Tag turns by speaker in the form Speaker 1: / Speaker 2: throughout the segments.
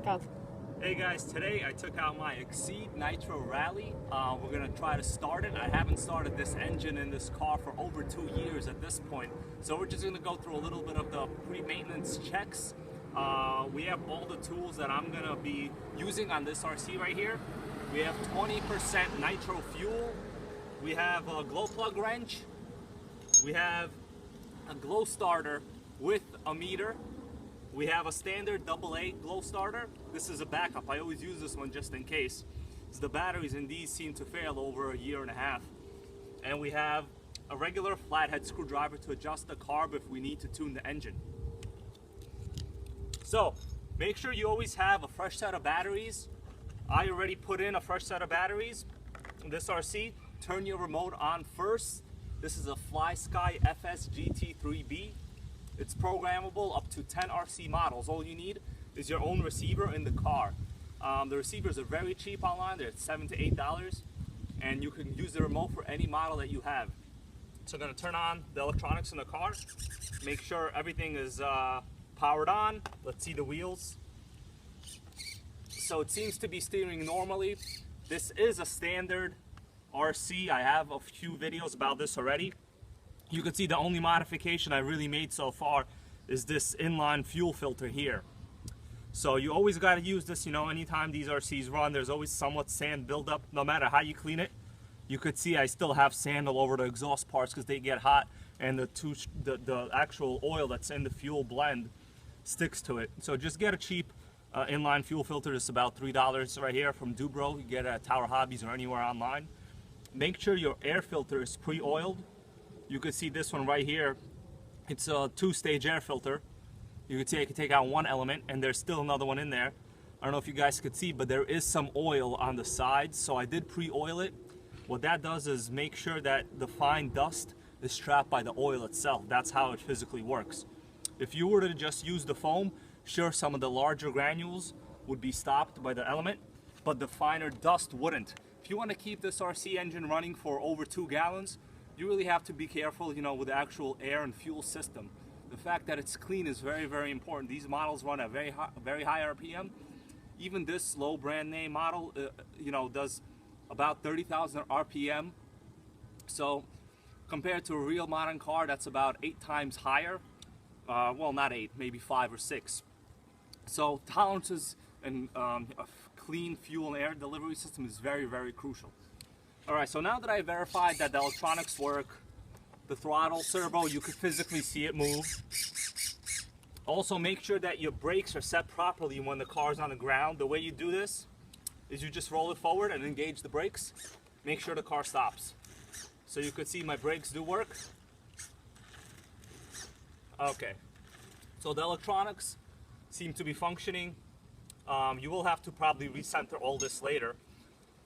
Speaker 1: Go.
Speaker 2: Hey guys, today I took out my Exceed Nitro Rally. We're gonna try to start it. I haven't started this engine in this car for over 2 years at this point. So we're just gonna go through a little bit of the pre-maintenance checks. We have all the tools that I'm gonna be using on this RC right here. We have 20% nitro fuel. We have a glow plug wrench. We have a glow starter with a meter. We have a standard AA glow starter. This is a backup. I always use this one just in case, because the batteries in these seem to fail over a year and a half. And we have a regular flathead screwdriver to adjust the carb if we need to tune the engine. So make sure you always have a fresh set of batteries. I already put in a fresh set of batteries in this RC. Turn your remote on first. This is a FlySky FS GT3B. It's programmable up to 10 RC models. All you need is your own receiver in the car. The receivers are very cheap online. They're $7 to $8, and you can use the remote for any model that you have. So I'm going to turn on the electronics in the car. Make sure everything is powered on. Let's see the wheels. So it seems to be steering normally. This is a standard RC. I have a few videos about this already. You can see the only modification I really made so far is this inline fuel filter here. So you always got to use this, you know, anytime these RCs run, there's always somewhat sand buildup. No matter how you clean it, you could see I still have sand all over the exhaust parts because they get hot, and the actual oil that's in the fuel blend sticks to it. So just get a cheap inline fuel filter. It's about $3 right here from Dubro. You get it at Tower Hobbies or anywhere online. Make sure your air filter is pre-oiled. You can see this one right here. It's a 2-stage air filter. You can see I can take out one element and there's still another one in there. I don't know if you guys could see, but there is some oil on the sides, so I did pre-oil it. What that does is make sure that the fine dust is trapped by the oil itself. That's how it physically works. If you were to just use the foam, sure, some of the larger granules would be stopped by the element, but the finer dust wouldn't. If you want to keep this RC engine running for over 2 gallons, you really have to be careful, you know, with the actual air and fuel system. The fact that it's clean is very, very important. These models run at very high RPM. Even this low brand name model, you know, does about 30,000 RPM. So compared to a real modern car, that's about 8 times higher. Well, not 8, maybe 5 or 6. So tolerances and a clean fuel and air delivery system is very, very crucial. Alright, so now that I verified that the electronics work, the throttle, servo, you could physically see it move. Also, make sure that your brakes are set properly when the car is on the ground. The way you do this is you just roll it forward and engage the brakes. Make sure the car stops. So you could see my brakes do work. Okay, so the electronics seem to be functioning. You will have to probably recenter all this later.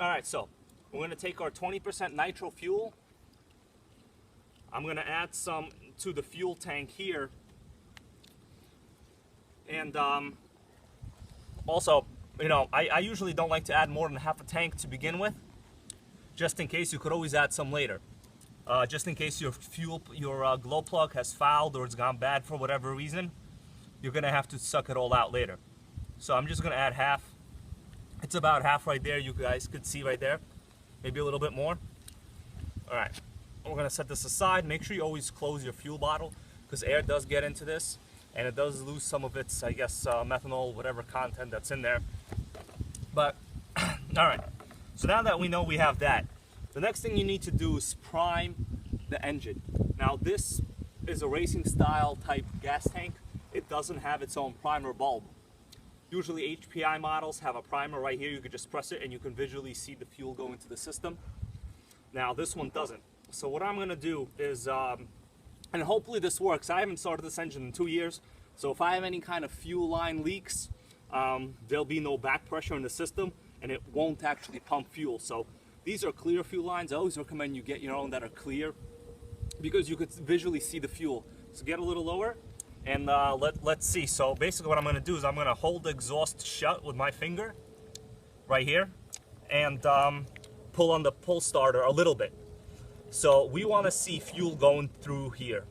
Speaker 2: Alright, so we're going to take our 20% nitro fuel. I'm going to add some to the fuel tank here. And also, you know, I usually don't like to add more than half a tank to begin with. Just in case, you could always add some later. Just in case your glow plug has fouled or it's gone bad for whatever reason, you're going to have to suck it all out later. So I'm just going to add half. It's about half right there. You guys could see right there. Maybe a little bit more. Alright, we're going to set this aside. Make sure you always close your fuel bottle, because air does get into this and it does lose some of its, I guess, methanol, whatever content that's in there. But, alright, so now that we know we have that, the next thing you need to do is prime the engine. Now this is a racing style type gas tank. It doesn't have its own primer bulb. Usually HPI models have a primer right here. You could just press it and you can visually see the fuel go into the system. Now this one doesn't. So what I'm going to do is, and hopefully this works. I haven't started this engine in 2 years. So if I have any kind of fuel line leaks, there'll be no back pressure in the system and it won't actually pump fuel. So these are clear fuel lines. I always recommend you get your own that are clear, because you could visually see the fuel. So get a little lower. And let's see. So basically what I'm going to do is I'm going to hold the exhaust shut with my finger right here and pull on the pull starter a little bit. So we want to see fuel going through here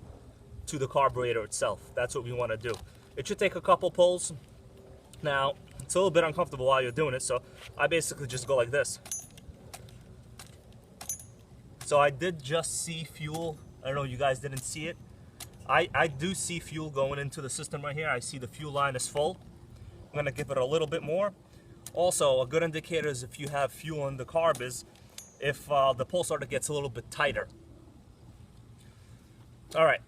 Speaker 2: to the carburetor itself. That's what we want to do. It should take a couple pulls. Now, It's a little bit uncomfortable while you're doing it, so I basically just go like this. So I did just see fuel. I don't know, you guys didn't see it. I do see fuel going into the system right here. I see the fuel line is full. I'm gonna give it a little bit more. Also, a good indicator is if you have fuel in the carb is if the pull starter gets a little bit tighter. All right,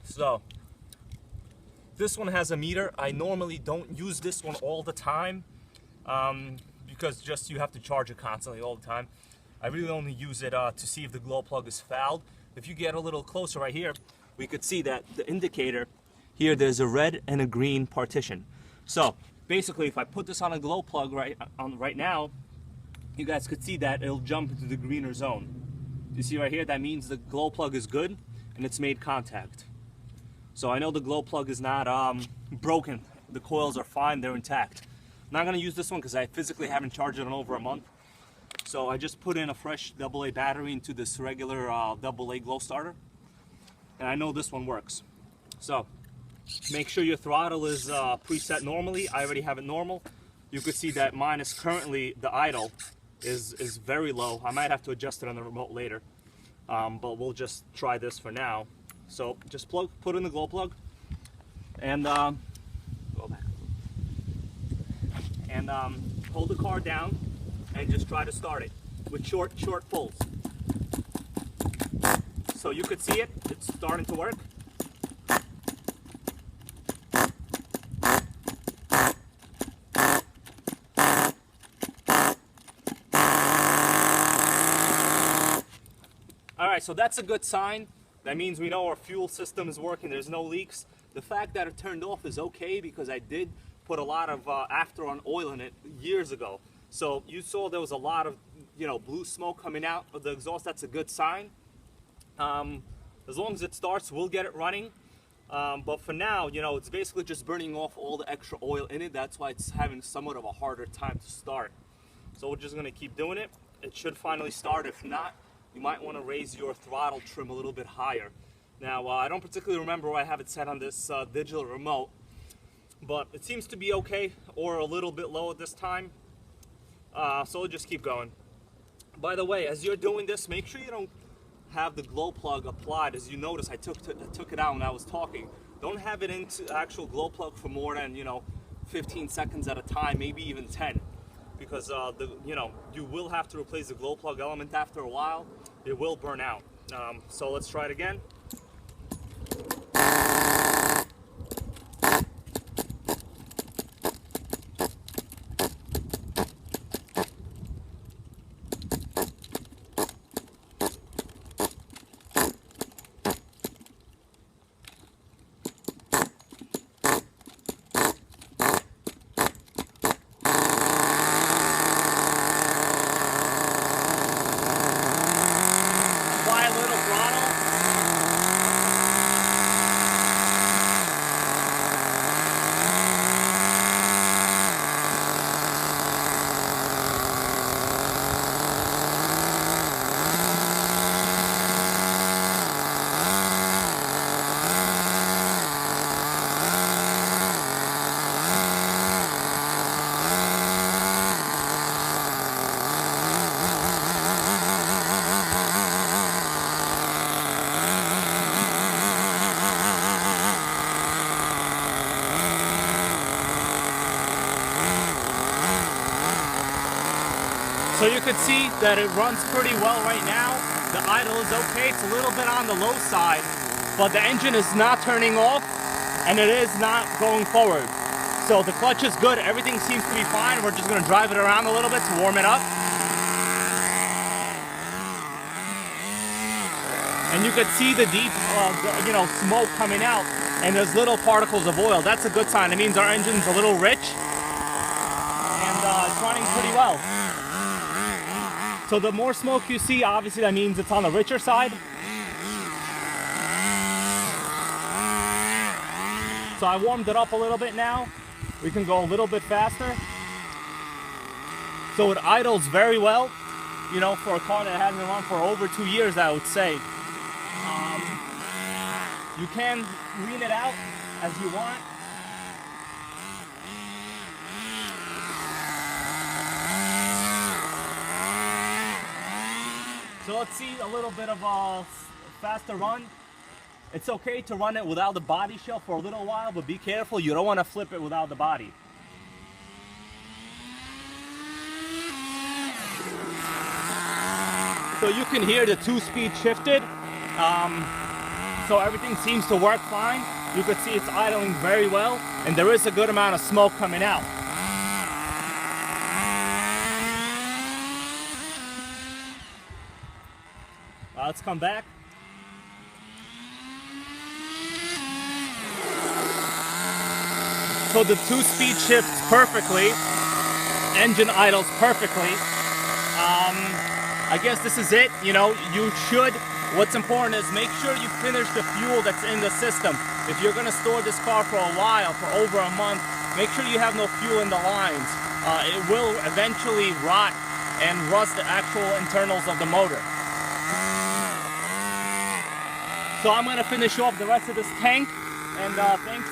Speaker 2: so this one has a meter. I normally don't use this one all the time because just you have to charge it constantly all the time. I really only use it to see if the glow plug is fouled. If you get a little closer right here, we could see that the indicator here, there's a red and a green partition. So basically, if I put this on a glow plug right now, you guys could see that it'll jump into the greener zone. You see right here, that means the glow plug is good and it's made contact. So I know the glow plug is not broken. The coils are fine, they're intact. I'm not gonna use this one because I physically haven't charged it in over a month. So I just put in a fresh AA battery into this regular AA glow starter. And I know this one works. So make sure your throttle is preset normally. I already have it normal. You could see that mine is currently, the idle is very low. I might have to adjust it on the remote later. But we'll just try this for now. So just put in the glow plug and go back. And hold the car down and just try to start it with short pulls. So you could see it, it's starting to work. Alright, so that's a good sign. That means we know our fuel system is working, there's no leaks. The fact that it turned off is okay because I did put a lot of after-on oil in it years ago. So you saw there was a lot of, blue smoke coming out of the exhaust. That's a good sign. As long as it starts, we'll get it running. But for now, it's basically just burning off all the extra oil in it. That's why it's having somewhat of a harder time to start. So we're just gonna keep doing it. It should finally start. If not, you might want to raise your throttle trim a little bit higher. Now, I don't particularly remember where I have it set on this digital remote, but it seems to be okay, or a little bit low at this time. So we'll just keep going. By the way, as you're doing this, make sure you don't have the glow plug applied. As you notice, I took it out when I was talking. Don't have it into actual glow plug for more than 15 seconds at a time, maybe even 10, because you will have to replace the glow plug element after a while. It will burn out. So let's try it again. So you can see that it runs pretty well right now. The idle is okay. It's a little bit on the low side, but the engine is not turning off and it is not going forward. So the clutch is good. Everything seems to be fine. We're just going to drive it around a little bit to warm it up. And you can see the deep, smoke coming out, and there's little particles of oil. That's a good sign. It means our engine's a little rich, and it's running pretty well. So the more smoke you see, obviously that means it's on the richer side. So I warmed it up a little bit now. We can go a little bit faster. So it idles very well, for a car that hasn't run for over 2 years, I would say. You can lean it out as you want. So let's see a little bit of a faster run. It's okay to run it without the body shell for a little while, but be careful, you don't want to flip it without the body. So you can hear the 2-speed shifted. So everything seems to work fine. You can see it's idling very well, and there is a good amount of smoke coming out. Let's come back. So the 2-speed shifts perfectly. Engine idles perfectly. I guess this is it. You know, you should, what's important is make sure you finish the fuel that's in the system. If you're going to store this car for a while, for over a month, make sure you have no fuel in the lines. It will eventually rot and rust the actual internals of the motor. So I'm going to finish off the rest of this tank, and thanks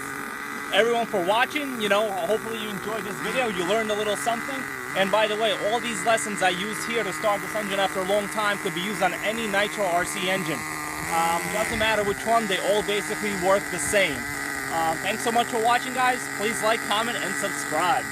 Speaker 2: everyone for watching. You know, hopefully you enjoyed this video, you learned a little something. And by the way, all these lessons I used here to start this engine after a long time could be used on any nitro RC engine. Doesn't matter which one, they all basically work the same. Thanks so much for watching, guys. Please like, comment, and subscribe.